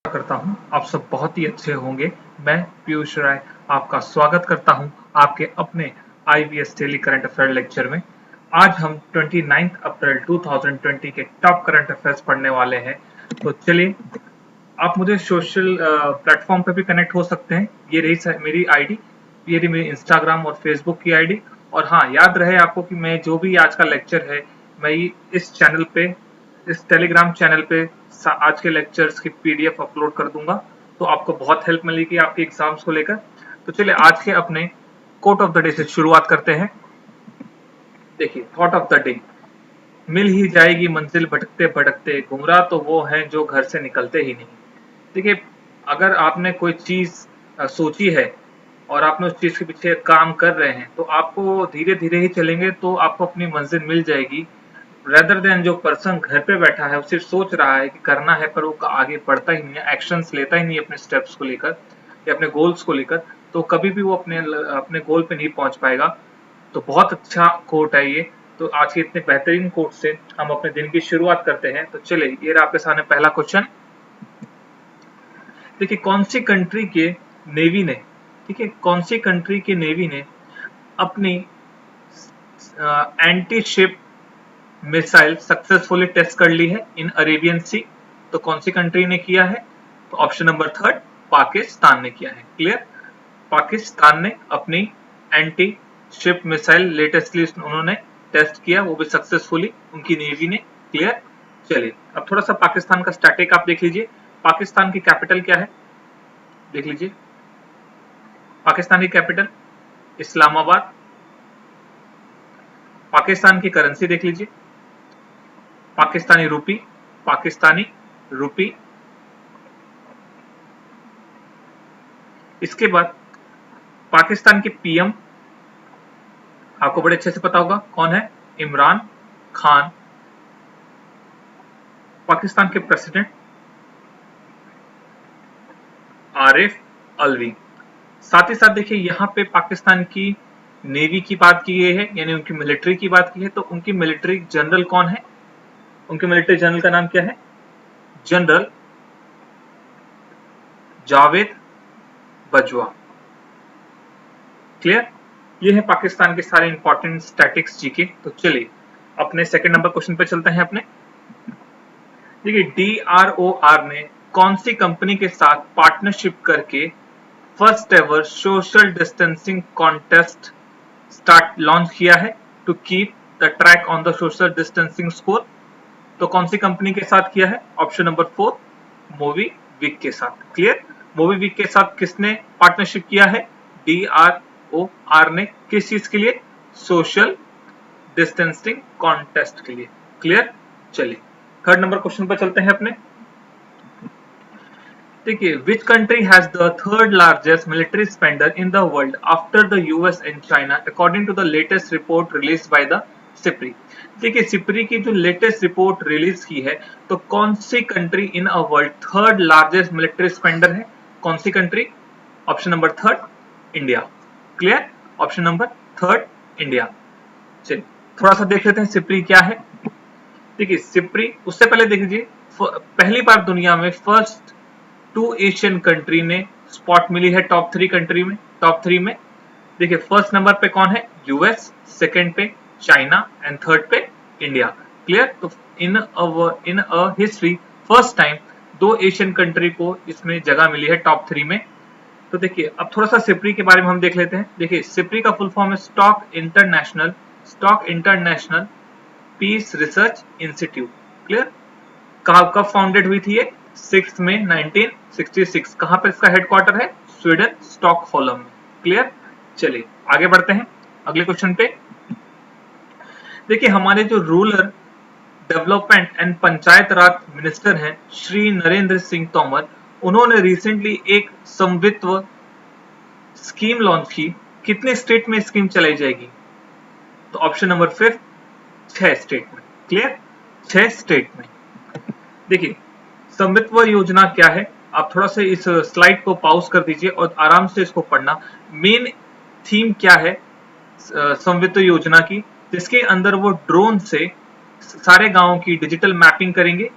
करता हूं आप सब बहुत ही अच्छे होंगे। मैं पीयूष राय आपका स्वागत करता हूं आपके अपने IVS daily current affair lecture में। आज हम 29 अप्रैल 2020 के टॉप करंट अफेयर्स पढ़ने वाले हैं। तो चलिए, आप मुझे सोशल प्लेटफॉर्म पे भी कनेक्ट हो सकते हैं। ये रही मेरी आईडी, ये रही मेरी इंस्टाग्राम और फेसबुक की आईडी। और हाँ, याद रहे आपको कि मैं जो भी आज का लेक्चर है, मैं इस चैनल पे, इस टेलीग्राम चैनल पे आज के लेक्चर्स की पीडीएफ अपलोड कर दूंगा। तो आपको बहुत हेल्प मिलेगी आपके एग्जाम्स को लेकर। तो चलिए, आज के अपने कोट ऑफ द डे से शुरुआत करते हैं। देखिए, थॉट ऑफ द डे, मिल ही जाएगी मंजिल भटकते भटकते, गुमराह तो वो हैं जो घर से निकलते ही नहीं। देखिए, अगर आपने कोई चीज सोची है और आपने उस चीज के पीछे काम कर रहे हैं, तो आपको धीरे धीरे ही चलेंगे तो आपको अपनी मंजिल मिल जाएगी। रेदर देन जो पर्सन घर पे बैठा है, वो सिर्फ सोच रहा है कि करना है, पर वो आगे बढ़ता ही नहीं है, एक्शंस लेता ही नहीं है अपने स्टेप्स को लेकर या अपने गोल्स को लेकर, तो कभी भी वो अपने गोल पे नहीं पहुंच पाएगा। तो बहुत अच्छा कोट है ये। तो आज के इतने बेहतरीन कोट से हम अपने दिन की शुरुआत करते हैं। तो चलिए, ये रहा आपके सामने पहला क्वेश्चन। देखिए, कौन सी कंट्री के नेवी ने, ठीक है, कौन सी कंट्री के नेवी ने अपनी anti ship missile successfully test कर ली है इन अरेबियन सी? तो कौन सी कंट्री ने किया है? तो ऑप्शन नंबर थर्ड, पाकिस्तान ने किया है। क्लियर, पाकिस्तान ने अपनी एंटी शिप मिसाइल लेटेस्टली उन्होंने टेस्ट किया, वो भी सक्सेसफुली, उनकी नेवी ने। क्लियर। चलिए, अब थोड़ा सा पाकिस्तान का स्टैटिक आप देख लीजिए। पाकिस्तान की कैपिटल क्या है, देख लीजिए। पाकिस्तान की कैपिटल इस्लामाबाद। पाकिस्तान की करेंसी देख लीजिए, पाकिस्तानी रूपी, पाकिस्तानी रूपी। इसके बाद पाकिस्तान के पीएम आपको बड़े अच्छे से पता होगा कौन है, इमरान खान। पाकिस्तान के प्रेसिडेंट आरिफ अलवी। साथ ही साथ देखिए, यहाँ पे पाकिस्तान की नेवी की बात की गई है, यानी उनकी मिलिट्री की बात की है। तो उनकी मिलिट्री जनरल कौन है? उनके मिलिट्री जनरल का नाम क्या है? जनरल जावेद बजवा। क्लियर, ये है पाकिस्तान के सारे इंपॉर्टेंट स्टैटिक्स जी के। तो चलिए, अपने सेकंड नंबर क्वेश्चन पे चलते हैं अपने। देखिए, DROR ने कौन सी कंपनी के साथ पार्टनरशिप करके first ever social distancing contest launch किया है to keep the track on the social distancing score? तो कौन सी कंपनी के साथ किया है? ऑप्शन नंबर 4, मोबीक्विक के साथ। क्लियर, मोबीक्विक के साथ किसने पार्टनरशिप किया है? DROR ने। किस चीज के लिए? सोशल डिस्टेंसिंग कॉन्टेस्ट के लिए। क्लियर। चलिए, थर्ड नंबर क्वेश्चन पर चलते हैं अपने। देखिए, which country has the third largest military spender in the world after the US and China according to the latest report release by the SIPRI? देखिए, SIPRI की जो लेटेस्ट रिपोर्ट रिलीज की है, तो कौन सी country in a world third largest military spender है? कौन सी country? Option number third, India. Clear, option number third, India. चलिए, थोड़ा सा देख लेते हैं सिप्री क्या है। देखिए, सिप्री, उससे पहले देख लीजिए, पहली बार दुनिया में फर्स्ट 2 एशियन कंट्री ने स्पॉट मिली है टॉप 3 कंट्री में, टॉप 3 में। देखिए, फर्स्ट नंबर पे कौन है? यूएस, सेकंड पे चाइना एंड थर्ड पे इंडिया। क्लियर, तो in a history first time 2 Asian country को इसमें जगह मिली है टॉप 3 में। तो देखिए, अब थोड़ा सा सिप्री के बारे में हम देख लेते हैं। देखिए, सिप्री का फुल फॉर्म है stock international peace research institute. Clear, कब फाउंडेड हुई थी ये? 6 मई 1966। कहां पर इसका हेडक्वार्टर है? स्वीडन, स्टॉकहोल्म में। क्लियर। चलिए, आगे बढ़ते हैं अगले क्वेश्चन पे। देखिए, हमारे जो rural development and panchayat Raj minister हैं श्री नरेंद्र सिंह तोमर, उन्होंने रिसेंटली एक समवित्व स्कीम लॉन्च की। कितने स्टेट में स्कीम चलाई जाएगी? तो ऑप्शन नंबर 5, 6 स्टेट में। क्लियर, 6 स्टेट में। देखिए, समवित्व योजना क्या है, आप थोड़ा सा इस स्लाइड को पॉज कर दीजिए और आराम से इसको पढ़ना। मेन थीम क्या है समवित्व योजना की, जिसके अंदर वो ड्रोन से सारे गांवों की डिजिटल मैपिंग करेंगे।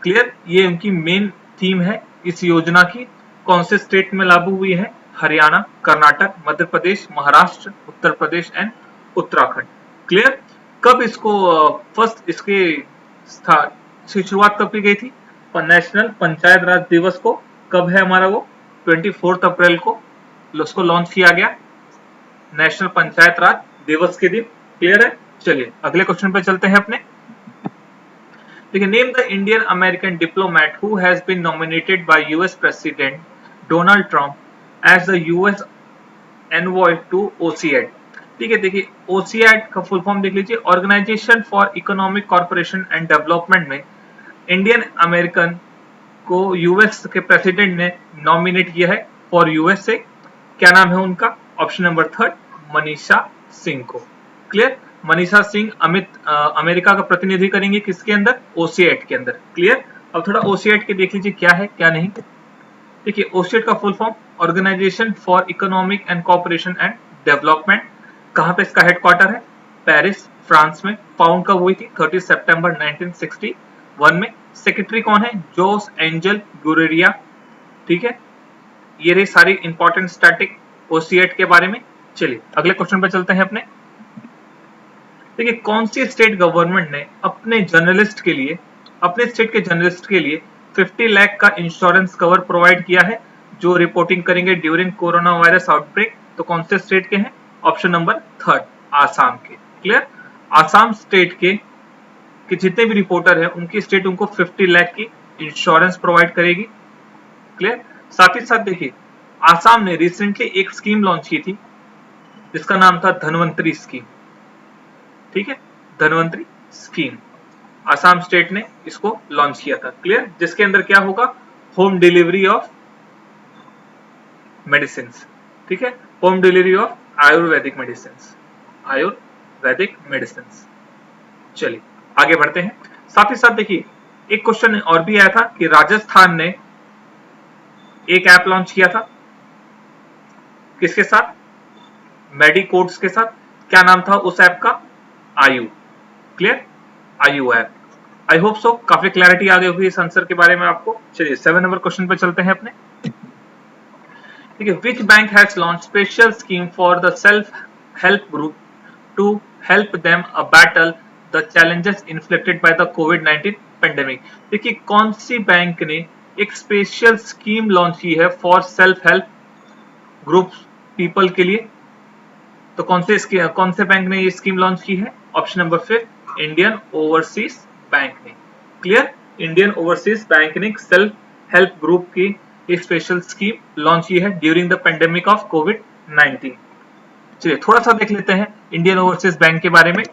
क्लियर, ये उनकी मेन थीम है इस योजना की कौन से स्टेट में लागू हुई है? हरियाणा, कर्नाटक, मध्य प्रदेश, महाराष्ट्र, उत्तर प्रदेश एंड उत्तराखंड। क्लियर? कब इसको फर्स्ट इसके शुरुआत कब की गई थी? नेशनल पंचायत राज दिवस को कब है हमारा वो? 24 अप्रैल को उसको लॉन्च किया गया, नेशनल पंचायत राज दिवस के दिन। क्लियर है? चलिए अगले क्वेश्चन पे चलते हैं अपने। देखिए, name the Indian American diplomat who has been nominated by US president Donald Trump as the US envoy to OECD. ठीक है, देखिए ओसीएड का फुल फॉर्म देख लीजिए, Organisation for Economic Corporation and Development में इंडियन अमेरिकन को US के president ने नॉमिनेट किया है फॉर यूएस से। क्या नाम है उनका? ऑप्शन नंबर 3 मनीषा सिंह को। क्लियर? मनीषा सिंह अमेरिका का प्रतिनिधि करेंगे किसके अंदर? ओसीएड के अंदर। क्लियर? अब थोड़ा ओसीएड के देख लीजिए क्या है क्या नहीं। देखिए ओसीएड का full form organisation for economic and cooperation and development. कहां पे इसका हेडक्वार्टर है? पेरिस, फ्रांस में। फाउंड कब हुई थी? 30 सितंबर 1961 में। सेक्रेटरी कौन है? जोस एंजल गुरेरिया। ठीक है, ये रही सारी इंपॉर्टेंट स्टैटिक ओसीएड के बारे में। चलिए अगले क्वेश्चन पे चलते हैं अपने। देखिए, कौन सी स्टेट गवर्नमेंट ने अपने जर्नलिस्ट के लिए, अपने स्टेट के जर्नलिस्ट के लिए 50 लाख का इंश्योरेंस कवर प्रोवाइड किया है जो रिपोर्टिंग करेंगे ड्यूरिंग कोरोना वायरस आउटब्रेक? तो कौन से स्टेट के हैं? ऑप्शन नंबर 3 आसाम के। क्लियर? आसाम स्टेट के जितने भी रिपोर्टर हैं उनकी स्टेट उनको 50 लाख की इंश्योरेंस प्रोवाइड करेगी। क्लियर? साथ ही साथ देखिए आसाम ने रिसेंटली एक स्कीम लॉन्च की थी जिसका नाम था धनवंतरी स्कीम। ठीक है, धनवंतरी स्कीम आसाम स्टेट ने इसको लॉन्च किया था। क्लियर? जिसके अंदर क्या होगा? Home delivery of medicine. ठीक है, home delivery of Ayurvedic medicine, Ayurvedic medicine. चलिए आगे बढ़ते हैं। साथ ही साथ देखिए एक क्वेश्चन और भी आया था कि राजस्थान ने एक ऐप लॉन्च किया था किसके साथ? मेडिकोड्स के साथ। क्या नाम था उस ऐप का? आयु। क्लियर? आयु ऐप। आई होप सो काफी क्लैरिटी आ गई होगी इस आंसर के बारे में आपको। चलिए 7 नंबर क्वेश्चन पे चलते हैं अपने। ठीक है, which bank has launch special scheme for the self help group to help them a battle the challenges inflicted by the कोविड-19 पेंडेमिक? देखिए कौन सी बैंक ने एक स्पेशल स्कीम लॉन्च की है for self help group people के लिए? तो कौन से बैंक ने ये स्कीम लॉन्च की है? Option number 5 Indian overseas bank ने। क्लियर? इंडियन ओवरसीज बैंक ने सेल्फ हेल्प ग्रुप की एक स्पेशल स्कीम लॉन्च की है ड्यूरिंग द पेंडेमिक ऑफ कोविड-19। चलिए थोड़ा सा देख लेते हैं इंडियन ओवरसीज बैंक के बारे में।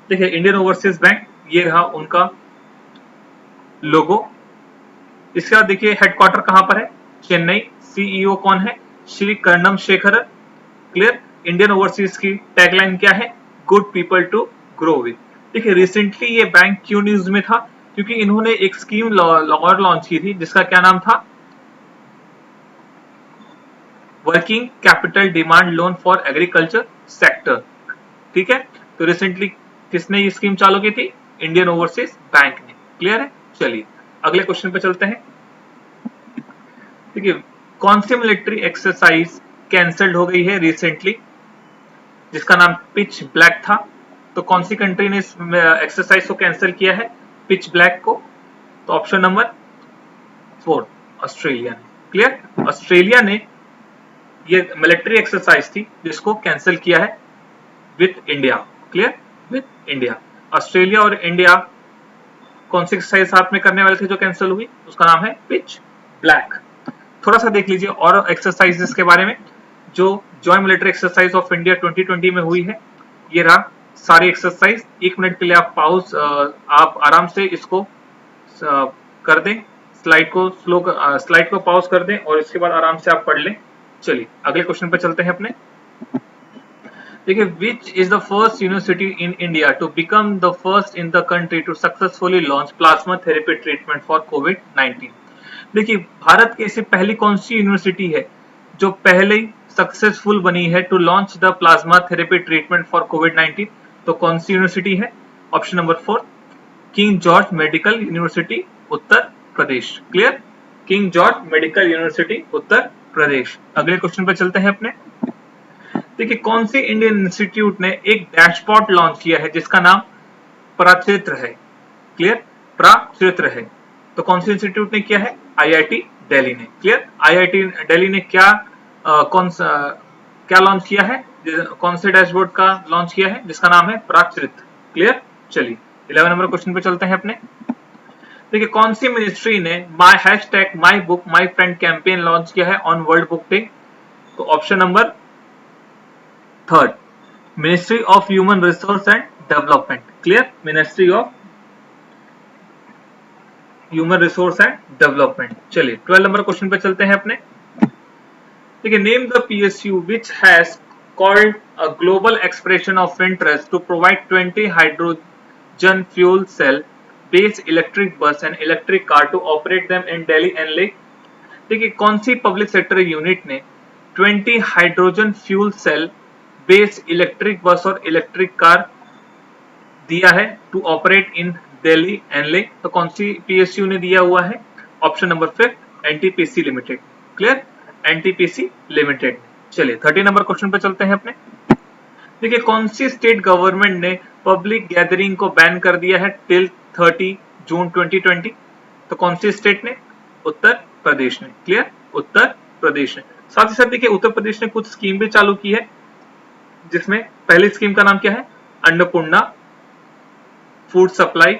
देखिए इंडियन ओवरसीज बैंक, ये रहा उनका लोगो। इसके बाद देखिए हेडक्वार्टर कहां पर है? चेन्नई। सीईओ कौन है? Shri Karnam Shekhar. Clear? Indian overseas की टैगलाइन क्या है? Good people to grow with. देखिए रिसेंटली ये बैंक क्यों न्यूज में था? क्योंकि इन्होंने एक स्कीम और लॉन्च की थी जिसका क्या नाम था? Working capital demand loan for agriculture sector. ठीक है, तो रिसेंटली किसने ये स्कीम चालू की थी? इंडियन ओवरसीज बैंक ने। क्लियर है? चलिए अगले क्वेश्चन पे चलते हैं। देखिए कौन सी मिलिट्री एक्सरसाइज कैंसल्ड हो गई है रिसेंटली जिसका नाम पिच ब्लैक था? तो कौन सी कंट्री ने इस एक्सरसाइज को कैंसिल किया है, पिच ब्लैक को? तो ऑप्शन नंबर 4 ऑस्ट्रेलिया ने। क्लियर? ऑस्ट्रेलिया ने ये मिलिट्री एक्सरसाइज थी जिसको कैंसिल किया है with India. Clear? With India. Australia और इंडिया कौन सी एक्सरसाइज साथ में करने वाले थे जो कैंसिल हुई? उसका नाम है पिच ब्लैक। थोड़ा सा देख लीजिए और एक्सरसाइजेस के बारे में जो joint military exercise of India 2020 में हुई है। ये रहा सारी एक्सरसाइज। 1 मिनट के लिए आप पाउज, आप आराम से इसको कर दें, स्लाइड को पॉज कर दें और इसके बाद आराम से आप पढ़ लें। चलिए अगले क्वेश्चन पे चलते हैं अपने। देखिए which is the first university in India to become the first in the country to successfully launch plasma therapy treatment for कोविड-19? देखिए भारत की ऐसी पहली कौन सी यूनिवर्सिटी है जो पहले ही सक्सेसफुल बनी है to launch the plasma therapy treatment for कोविड-19? तो कौन सी यूनिवर्सिटी है? Option number 4 King George Medical University Uttar Pradesh. Clear? King George Medical University Uttar Pradesh. अगले क्वेश्चन पे चलते हैं अपने। देखिए कौन सी इंडियन इंस्टीट्यूट ने एक डैशबोर्ड लॉन्च किया है जिसका नाम प्राचित्र है। क्लियर, प्राचित्र है। तो कौन सी इंस्टीट्यूट ने किया है? आईआईटी दिल्ली ने। क्लियर, आईआईटी दिल्ली ने क्या लॉन्च किया है, कौन से डैशबोर्ड का लॉन्च किया है जिसका नाम है प्राचित्र। क्लियर, चलिए 11 नंबर क्वेश्चन पे चलते हैं अपने। देखिए कौन सी मिनिस्ट्री ने my book my friend campaign launch किया है ऑन वर्ल्ड बुक डे। तो option number 3, ministry of human resource and development. Clear, ministry of human resource and development. चलिए 12 नंबर क्वेश्चन पे चलते हैं अपने। देखिए name the PSU which has called a global expression of interest to provide 20 hydrogen fuel cell based electric bus and electric car to operate them in Delhi NLE। देखिए कौन सी public sector unit ने 20 hydrogen fuel cell based electric bus और electric car दिया है to operate in Delhi एनले। तो कौन सी पीएसयू ने दिया हुआ है? Option number 5, NTPC limited. Clear, NTPC limited. चलिए 30 नंबर क्वेश्चन पे चलते हैं अपने। देखिए कौन सी स्टेट गवर्नमेंट ने पब्लिक गैदरिंग को बैन कर दिया है टिल 30 जून 2020। तो कौन सी स्टेट ने? उत्तर प्रदेश ने। क्लियर, उत्तर प्रदेश ने। साथ ही साथ देखिए उत्तर प्रदेश ने कुछ स्कीम भी चालू की है जिसमें पहली स्कीम का नाम क्या है? Annapurna food supply.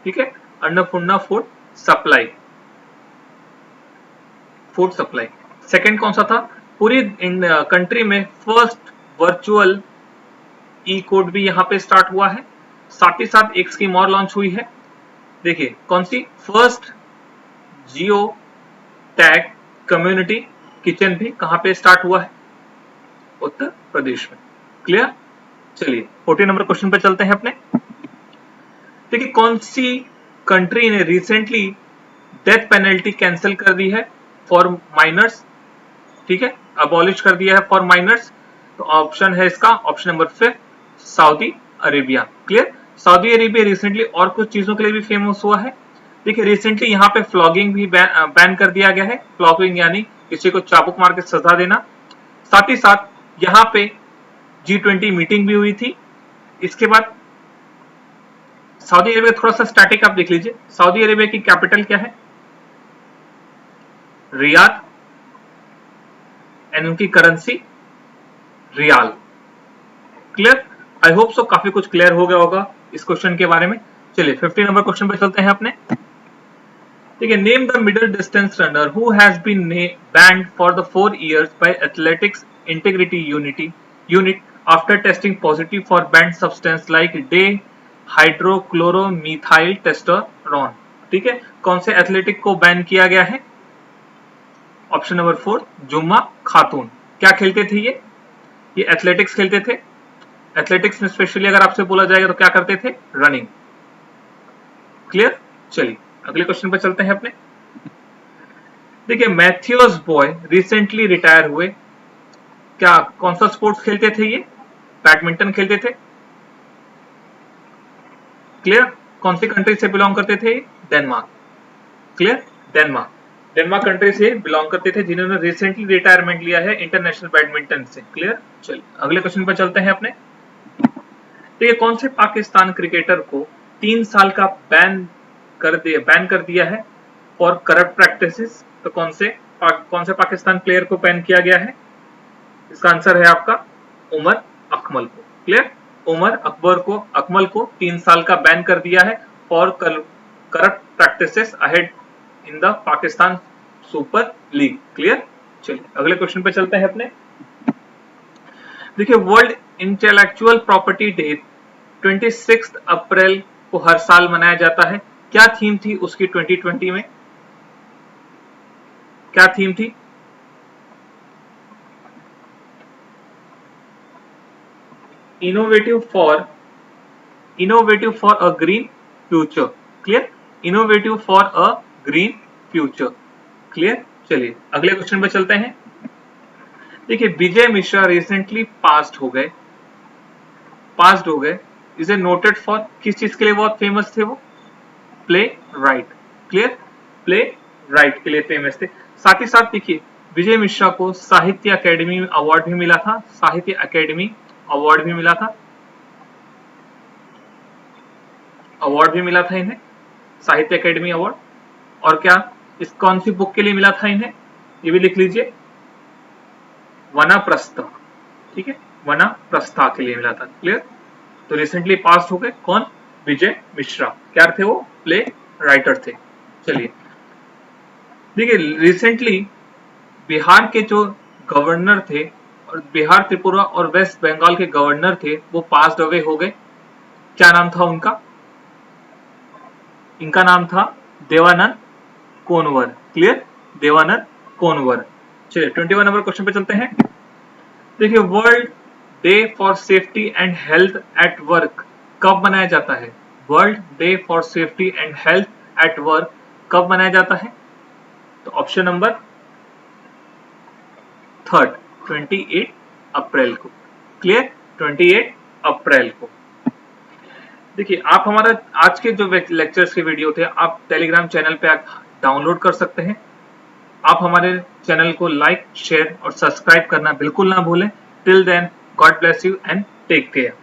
ठीक है, अन्नपूर्णा फूड सप्लाई। सेकंड कौन सा था? पूरी कंट्री में फर्स्ट वर्चुअल ई कोड भी यहां पे स्टार्ट हुआ है। साथ ही साथ एक स्कीम और लॉन्च हुई है, देखिए कौन सी? First geo tag community kitchen भी कहां पे स्टार्ट हुआ है? उत्तर प्रदेश में। क्लियर, चलिए 14 नंबर क्वेश्चन पे चलते हैं अपने। देखिए कौन सी कंट्री ने रिसेंटली डेथ पेनल्टी कैंसिल कर दी है फॉर माइनर्स। ठीक है, अबॉलिश कर दिया है फॉर माइनर्स। तो ऑप्शन है इसका option number 5, Saudi Arabia. Clear, Saudi Arabia recently और कुछ चीजों के लिए भी फेमस हुआ है। देखिए रिसेंटली यहाँ पे फ्लॉगिंग भी बैन कर दिया गया है। फ्लॉगिंग यानी किसी को चाबुक मार के सजा देना। साथ ही साथ यहाँ पे G20 मीटिंग भी हुई थी। इसके बाद सऊदी अरेबिया, थोड़ा सा स्टैटिक आप देख लीजिए। सऊदी अरेबिया की कैपिटल क्या है? रियाद, एंड उनकी currency riyal. Clear, I hope so काफी कुछ क्लियर हो गया होगा इस क्वेश्चन के बारे में। चलिए 15 नंबर क्वेश्चन पे चलते हैं अपने। ठीक है, name the middle distance runner who has been banned for the 4 years by athletics integrity unit after testing positive for banned substance like dehydrochloromethyltestosterone. ठीक है, कौन से एथलेटिक को बैन किया गया है? ऑप्शन नंबर 4, जुम्मा खातून। क्या खेलते थे ये एथलेटिक्स खेलते थे। एथलेटिक्स में स्पेशली अगर आपसे बोला जाएगा तो क्या करते थे? रनिंग। क्लियर, चलिए अगले क्वेश्चन पर चलते हैं अपने। देखिए मैथ्यूज बॉय रिसेंटली रिटायर हुए। क्या कौन सा स्पोर्ट्स खेलते थे ये? बैडमिंटन खेलते थे। क्लियर, कौन सी कंट्री से बिलोंग करते थे? डेनमार्क। क्लियर, डेनमार्क कंट्री से बिलोंग करते थे जिन्होंने रिसेंटली रिटायरमेंट लिया है इंटरनेशनल बैडमिंटन से। क्लियर, चलिए अगले क्वेश्चन पर चलते हैं अपने। तो ये कौन से पाकिस्तान क्रिकेटर को 3 साल का बैन कर दिया है फॉर करप्ट प्रैक्टिसेस। तो कौन से पाकिस्तान प्लेयर को बैन किया गया है? इसका आंसर है आपका उमर अकमल को। क्लियर, उमर अकमल को 3 साल का बैन कर दिया है for corrupt practices ahead in the Pakistan super league. Clear, चलिए अगले क्वेश्चन पे चलते हैं अपने। देखिए वर्ल्ड इंटेलेक्चुअल प्रॉपर्टी डे 26 अप्रैल को हर साल मनाया जाता है। क्या थीम थी उसकी 2020 में? क्या थीम थी? Innovative for a green future. Clear, innovative for a green future. Clear, चलिए अगले क्वेश्चन पे चलते हैं। देखिए विजय मिश्रा रिसेंटली पास्ड हो गए। इज नोटेड फॉर किस चीज के लिए बहुत फेमस थे वो? Play right. Clear, play right के लिए फेमस थे। साथ ही साथ देखिए विजय मिश्रा को साहित्य अकेडमी अवार्ड भी मिला था, साहित्य अकेडमी अवार्ड भी मिला था, इन्हें साहित्य अकेडमी अवार्ड। और क्या इस कौन सी बुक के लिए मिला था इन्हें, ये भी लिख लीजिए, वनप्रस्थ, ठीक है, वनप्रस्था के लिए मिला था। क्लियर। तो रिसेंटली पास हो गए कौन, विजय मिश्रा। क्या थे वो, प्ले राइटर थे। चलिए देखिए रिसेंटली बिहार के जो गवर्नर थे, और बिहार, त्रिपुरा और वेस्ट बंगाल के गवर्नर थे, वो पास्ड अवे हो गए। क्या नाम था उनका, इनका नाम था देवानंद कोनवर। क्लियर, देवानंद कोनवर। चलिए 21 नंबर क्वेश्चन पे चलते हैं। देखिए world day for safety and health at work कब मनाया जाता है, world day for safety and health at work कब मनाया जाता है, तो ऑप्शन नंबर 3 28 अप्रैल को। क्लियर, 28 अप्रैल को। देखिए आप हमारा आज के जो लेक्चर्स के वीडियो थे आप टेलीग्राम चैनल पे आप डाउनलोड कर सकते हैं। आप हमारे चैनल को लाइक, शेयर और सब्सक्राइब करना बिल्कुल ना भूलें। Till then, God bless you and take care.